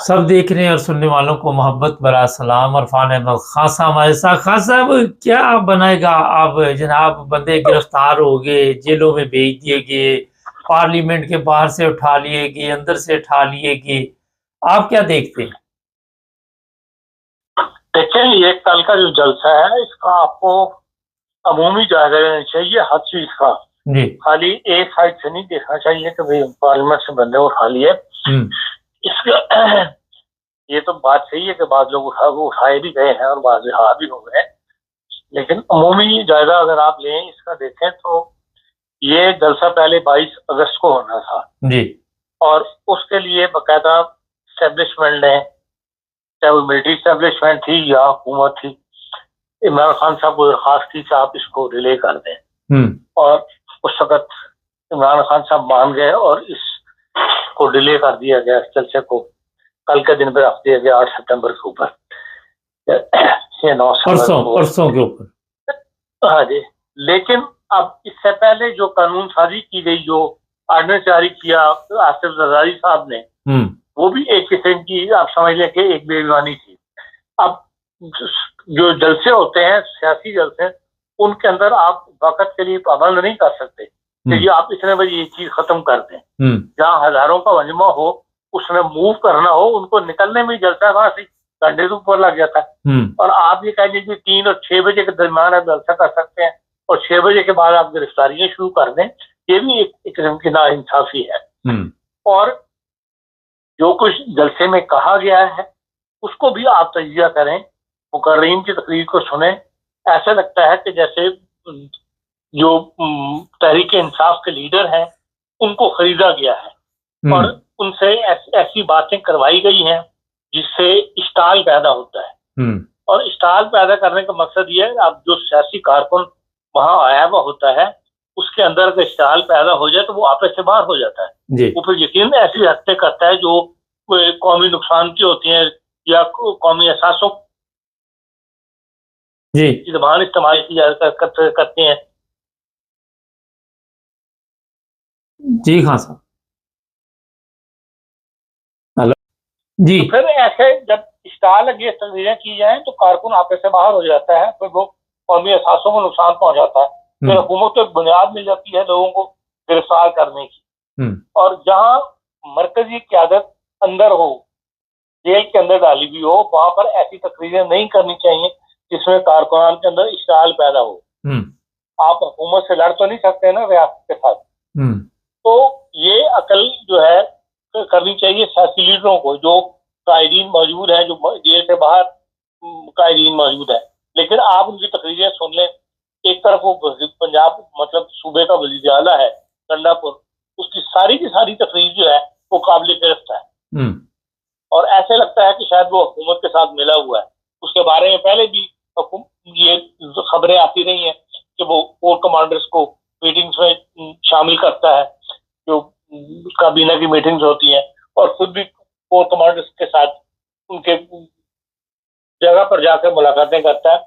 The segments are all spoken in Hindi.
सब देखने और सुनने वालों को मोहब्बत भरा सलाम। इरफान अहमद खान साहब हमारे साथ। खान साहब, क्या बनेगा अब? जनाब, बंदे गिरफ्तार हो गए, जेलों में भेज दिए गए, पार्लियामेंट के बाहर से उठा लिए गए, अंदर से उठा लिए गए। आप क्या देखते हैं? देखिए, ये कल का जो जलसा है इसका आपको अमूमी जायजा लेना चाहिए हर चीज का। जी। खाली एक साइड से नहीं देखना चाहिए कि भाई पार्लियामेंट से बंदे उठा लिए। इसका ये तो बात सही है कि बाद लोग उठाए भी गए हैं और बाद रिहा भी हो गए, लेकिन अमूमी जायजा अगर आप लें इसका देखें तो ये जलसा पहले 22 अगस्त को होना था जी। और उसके लिए बाकायदा स्टैब्लिशमेंट ने, चाहे वो मिलिट्री स्टैब्लिशमेंट थी या हुकूमत थी, इमरान खान साहब को दरखास्त की कि आप इसको डिले कर दें। और उस वक्त इमरान खान साहब मान गए और इसको डिले कर दिया गया। इस जलसे को कल के दिन पे रख दिया गया 8 सितंबर के ऊपर, ये 9 परसों के ऊपर। हाँ जी। लेकिन अब इससे पहले जो कानून साजी की गई, जो ऑर्डिनेंस जारी किया आसिफ जरदारी साहब ने, वो भी एक किस्म की आप समझ लें कि एक बेईमानी थी। अब जो जलसे होते हैं, सियासी जलसे, उनके अंदर आप वक्त के लिए पाबंद नहीं कर सकते कि आप इतने बजे ये चीज खत्म कर दें। जहाँ हजारों का मजमा हो, उसमें मूव करना हो, उनको निकलने में जलसा कहाँ से घंटे से ऊपर लग जाता है। और आप ये कह दीजिए 3 और 6 बजे के दरमियान आप जलसा कर सकते हैं और 6 बजे के बाद आप गिरफ्तारियां शुरू कर दें, ये भी एक किस्म की नाइंसाफी है। और जो कुछ जलसे में कहा गया है उसको भी आप तजिया करें, मुकर्रीन की तकरीर को सुने। ऐसा लगता है कि जैसे जो तहरीक इंसाफ के लीडर हैं उनको खरीदा गया है और उनसे ऐसी बातें करवाई गई हैं जिससे इश्ताल पैदा होता है। और इश्ताल पैदा करने का मकसद ये है, अब जो सियासी कारकुन वहां आया हुआ होता है उसके अंदर का इश्ताल पैदा हो जाए तो वो आपस से बाहर हो जाता है। वो फिर यकीन ऐसी हरकतें करता है जो कौमी नुकसान की होती हैं या कौमी एहसासों की ज़बान इस्तेमाल की करते हैं। जी खान साहब। हेलो जी। तो फिर ऐसे जब इश्ताल लगी तस्वीरें की जाए तो कारकुन आपस से बाहर हो जाता है, फिर वो कौमी एहसासों को नुकसान पहुंचाता है। फिर हुकूमत को एक बुनियाद मिल जाती है लोगों को गिरफ्तार करने की। और जहां मरकजी क़यादत अंदर हो, जेल के अंदर डाली भी हो, वहां पर ऐसी तकरीरें नहीं करनी चाहिए जिसमें कारकुनान के अंदर इश्ताल पैदा हो। आप हुकूमत से लड़ तो नहीं सकते ना रियासत के साथ। तो ये अकल जो है करनी चाहिए सियासी लीडरों को, जो कायदीन मौजूद है, जो जेल से बाहर कायदीन मौजूद है। लेकिन आप उनकी तकरीरें सुन लें। एक तरफ वो पंजाब मतलब सूबे का वज़ीर आला है गंडापुर, उसकी सारी की सारी तकरीर जो है वो काबिल गिरफ्त है और ऐसे लगता है कि शायद वो हुकूमत के साथ मिला हुआ है। उसके बारे में पहले भी ये खबरें आती रही हैं कि वो कोर कमांडर्स को मीटिंग्स में शामिल करता है, जो काबीना की मीटिंग्स होती हैं, और खुद भी कोर कमांडर्स के साथ उनके जगह पर जाकर मुलाकातें करता है।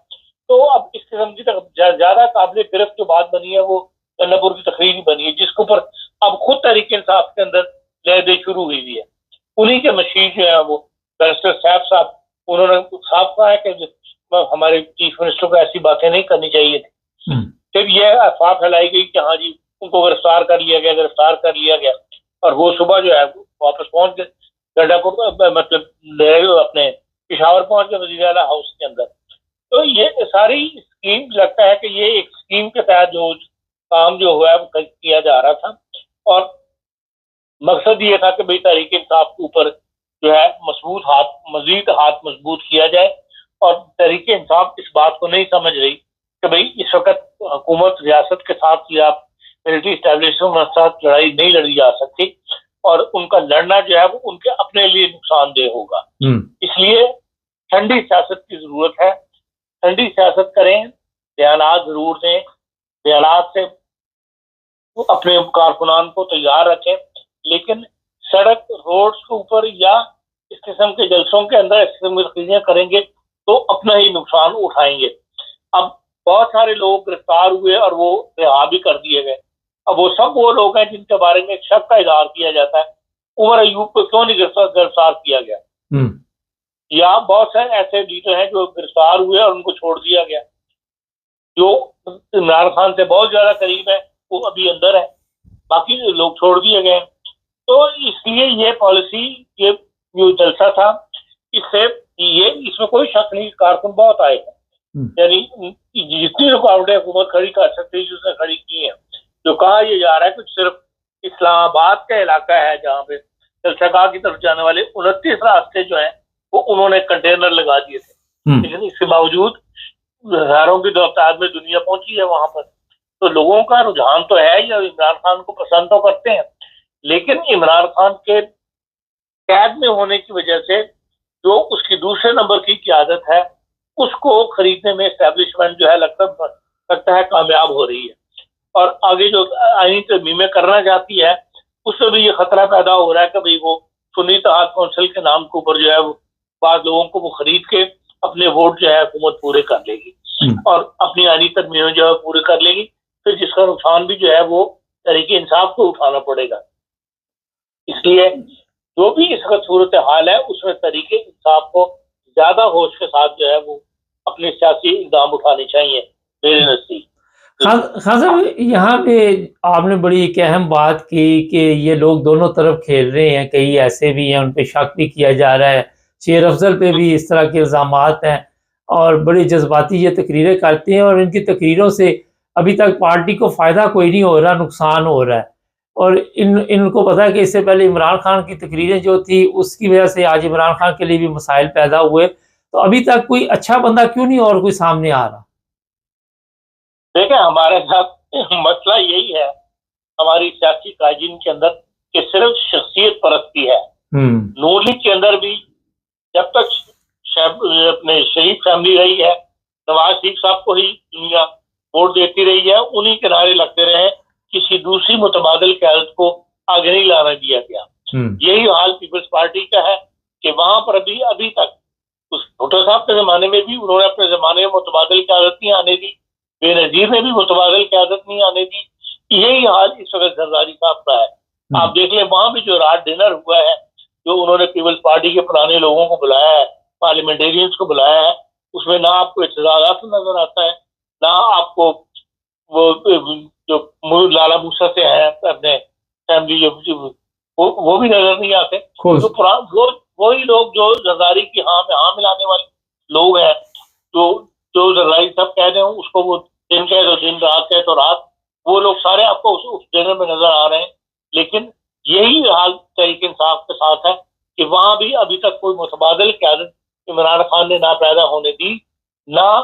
तो अब इस किस्म की ज्यादा काबिल गिरफ्त जो बात बनी है वो गंडापुर की तकरीर बनी है, जिसके ऊपर अब खुद तहरीक इंसाफ के अंदर लहदे शुरू हुई है। उन्हीं के मशीर जो है वो बैरिस्टर साहब, उन्होंने साफ कहा है कि हमारे चीफ मिनिस्टर को ऐसी बातें नहीं करनी चाहिए थी। फिर यह अफवाह फैलाई गई कि हाँ जी उनको गिरफ्तार कर लिया गया और वो सुबह जो है वापस पहुंच गए गंडापुर, मतलब अपने पिशावर पहुंच गए वज़ीर आला हाउस के अंदर। तो ये सारी स्कीम लगता है कि ये एक स्कीम के तहत जो काम जो हुआ है वो किया जा रहा था और मकसद ये था कि भाई तहरीक इंसाफ के ऊपर जो है मजीद हाथ मजबूत किया जाए। और तहरीक इंसाफ इस बात को नहीं समझ रही कि भाई इस वक्त हुकूमत रियासत के साथ या मिलिट्री एस्टेब्लिशमेंट के साथ लड़ाई नहीं लड़ी जा सकती और उनका लड़ना जो है वो उनके अपने लिए नुकसानदेह होगा। इसलिए ठंडी सियासत की जरूरत है। ठंडी सियासत करें, बयानात जरूर दें, बयानात से अपने कारकुनान को तैयार रखें, लेकिन सड़क रोड्स के ऊपर या इस किस्म के जलसों के अंदर इस किस्म की चीजें करेंगे तो अपना ही नुकसान उठाएंगे। अब बहुत सारे लोग गिरफ्तार हुए और वो रिहा भी कर दिए गए। अब वो सब वो लोग हैं जिनके बारे में शक का इजहार किया जाता है, उमर अयूब को क्यों नहीं गिरफ्तार किया गया? या बहुत सारे ऐसे लीडर हैं जो गिरफ्तार हुए और उनको छोड़ दिया गया। जो इमरान खान से बहुत ज्यादा करीब है वो अभी अंदर है, बाकी लोग छोड़ दिए गए। तो इसलिए ये पॉलिसी, ये जो जलसा था, इसमें कोई शक नहीं, कारकुन बहुत आएगा। यानी जितनी रुकावटें हुकूमत खड़ी कर सकती है उसने खड़ी की है। जो कहा यह जा रहा है कि सिर्फ इस्लामाबाद का इलाका है जहाँ पे जलसागाह की तरफ जाने वाले 29 रास्ते जो है वो उन्होंने कंटेनर लगा दिए थे, लेकिन इसके बावजूद हजारों की तादाद में दुनिया पहुंची है वहां पर। तो लोगों का रुझान तो है, या इमरान खान को पसंद तो करते हैं, लेकिन इमरान खान के कैद में होने की वजह से जो उसकी दूसरे नंबर की क़यादत है उसको खरीदने में एस्टेब्लिशमेंट जो है लगता है कामयाब हो रही है। और आगे जो आईनी तरमीमें करना चाहती है उसमें भी ये खतरा पैदा हो रहा है कि भाई वो सुन्नी इत्तेहाद कौंसिल के नाम के ऊपर जो है बाद लोगों को वो खरीद के अपने वोट जो है हुकूमत पूरे कर लेगी और अपनी आईनी तरमीमें जो है पूरे कर लेगी, फिर जिसका नुकसान भी जो है वो तहरीक इंसाफ को उठाना पड़ेगा। इसलिए जो भी इस वक्त सूरत हाल है उसमें तहरीक इंसाफ को ज्यादा होश के साथ जो है वो अपने सियासी इक़दाम उठाने चाहिए मेरे नजदीक। खान साहब, यहाँ पे आपने बड़ी एक अहम बात की कि ये लोग दोनों तरफ खेल रहे हैं, कई ऐसे भी हैं उन पे शक भी किया जा रहा है, शेर अफजल पे भी इस तरह के इल्ज़ामात हैं और बड़ी जज्बाती ये तकरीरें करते हैं और इनकी तकरीरों से अभी तक पार्टी को फ़ायदा कोई नहीं हो रहा, नुकसान हो रहा है। और इनको पता है कि इससे पहले इमरान खान की तकरीरें जो थी उसकी वजह से आज इमरान खान के लिए भी मसाइल पैदा हुए, तो अभी तक कोई अच्छा बंदा क्यों नहीं और कोई सामने आ रहा? देखिए, हमारे साथ मसला यही है हमारी सियासी कायदीन के अंदर कि सिर्फ शख्सियत परस्ती है। नून लीग के अंदर भी जब तक अपने शरीफ फैमिली रही है, नवाज शरीफ साहब को ही दुनिया वोट देती रही है, उन्हीं के नारे लगते रहे, किसी दूसरी मुतबादल क़यादत को आगे नहीं लाने दिया गया। यही हाल पीपल्स पार्टी का है कि वहां पर अभी तक उस भुट्टो साहब के जमाने में भी उन्होंने अपने जमाने में मुतबादल क़यादत नहीं आने दी, बेनजीर ने भी मुतबादल क़यादत नहीं आने दी। यही हाल इस वक्त जरदारी साहब का है। आप देख लें वहां भी जो रात डिनर हुआ है, जो उन्होंने पीपल्स पार्टी के पुराने लोगों को बुलाया है, पार्लियामेंटेरियंस को बुलाया है, उसमें ना आपको इत्तेजाज़ात नजर आता है, ना आपको वो जो लाला मूसा से हैं अपने फैमिली वो भी नजर नहीं आते। तो वही लोग जो जरदारी की हाँ में हाँ मिलाने वाले लोग हैं, जो जरदारी साहब कह रहे हैं उसको वो दिन कहे तो दिन, रात कहे तो रात, वो लोग सारे आपको उस डिनर में नजर आ रहे हैं। लेकिन यही हाल तहरीक इंसाफ के साथ है कि वहां भी अभी तक कोई मुतबादल क़यादत इमरान खान ने ना पैदा होने दी, ना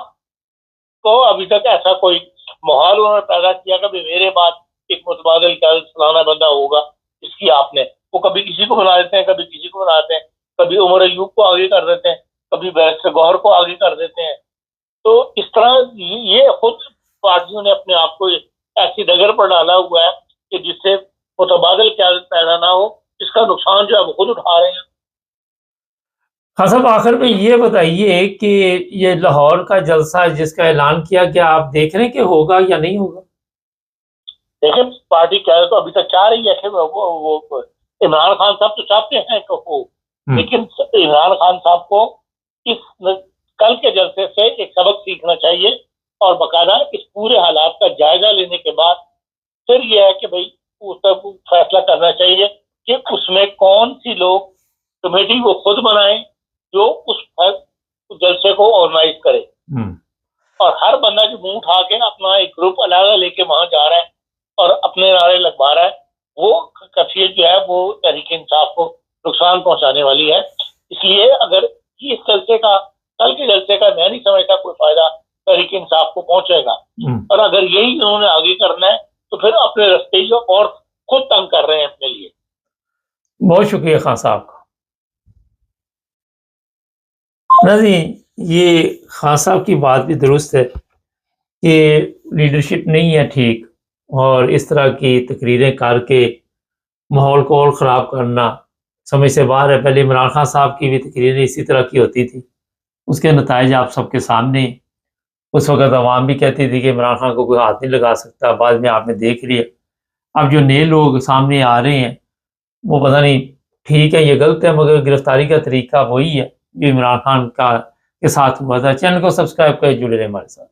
तो अभी तक ऐसा कोई माहौल उन्होंने पैदा किया कि मेरे बाद एक मुतबादल क़यादत फलाना बंदा होगा। इसकी आपने वो कभी किसी को बना देते हैं, कभी किसी को बनाते हैं, कभी उमर अयूब को आगे कर देते हैं, कभी बैरिस्टर गौहर को आगे कर देते हैं। तो इस तरह ये खुद पार्टियों ने अपने आप को ऐसी डगर पर डाला हुआ है कि जिससे मुतबादल क़यादत पैदा ना हो, इसका नुकसान जो है वो खुद उठा रहे हैं। हाँ साहब, आखिर में ये बताइए कि ये लाहौर का जलसा जिसका ऐलान किया, क्या आप देख रहे हैं कि होगा या नहीं होगा? देखिए, पार्टी क्या तो अभी तक चाह रही है कि वो इमरान खान साहब तो चाहते हैं कि हो, लेकिन इमरान खान साहब को इस कल के जलसे से एक सबक सीखना चाहिए और बाकायदा इस पूरे हालात का जायजा लेने के बाद फिर यह है कि भाई उसका फैसला करना चाहिए कि उसमें कौन सी लोग कमेटी वो खुद बनाए जो उस जलसे को ऑर्गेनाइज करे। और हर बंदा जो मुंह उठा के अपना एक ग्रुप अलग लेके वहां जा रहा है और अपने नारे लगवा रहा है, वो कैफियत जो है वो तहरीक इंसाफ को नुकसान पहुंचाने वाली है। इसलिए अगर इस जलसे का, कल के जलसे का मैं नहीं समझता कोई फायदा तहरीक इंसाफ को पहुंचेगा। और अगर यही उन्होंने आगे करना है तो फिर अपने रास्ते जो और खुद तंग कर रहे हैं अपने लिए। बहुत शुक्रिया खान साहब का। नहीं, ये खान साहब की बात भी दुरुस्त है कि लीडरशिप नहीं है ठीक, और इस तरह की तकरीरें करके माहौल को और ख़राब करना समझ से बाहर है। पहले इमरान खान साहब की भी तकरीरें इसी तरह की होती थी, उसके नताइज आप सबके सामने। उस वक़्त अवाम भी कहती थी कि इमरान खान को कोई हाथ नहीं लगा सकता, बाद में आपने देख लिया। अब जो नए लोग सामने आ रहे हैं वो पता नहीं ठीक है, ये गलत है, मगर गिरफ्तारी का तरीका वही है जो इमरान खान का के साथ हुआ था। चैनल को सब्सक्राइब कर जुड़े रहे हमारे साथ।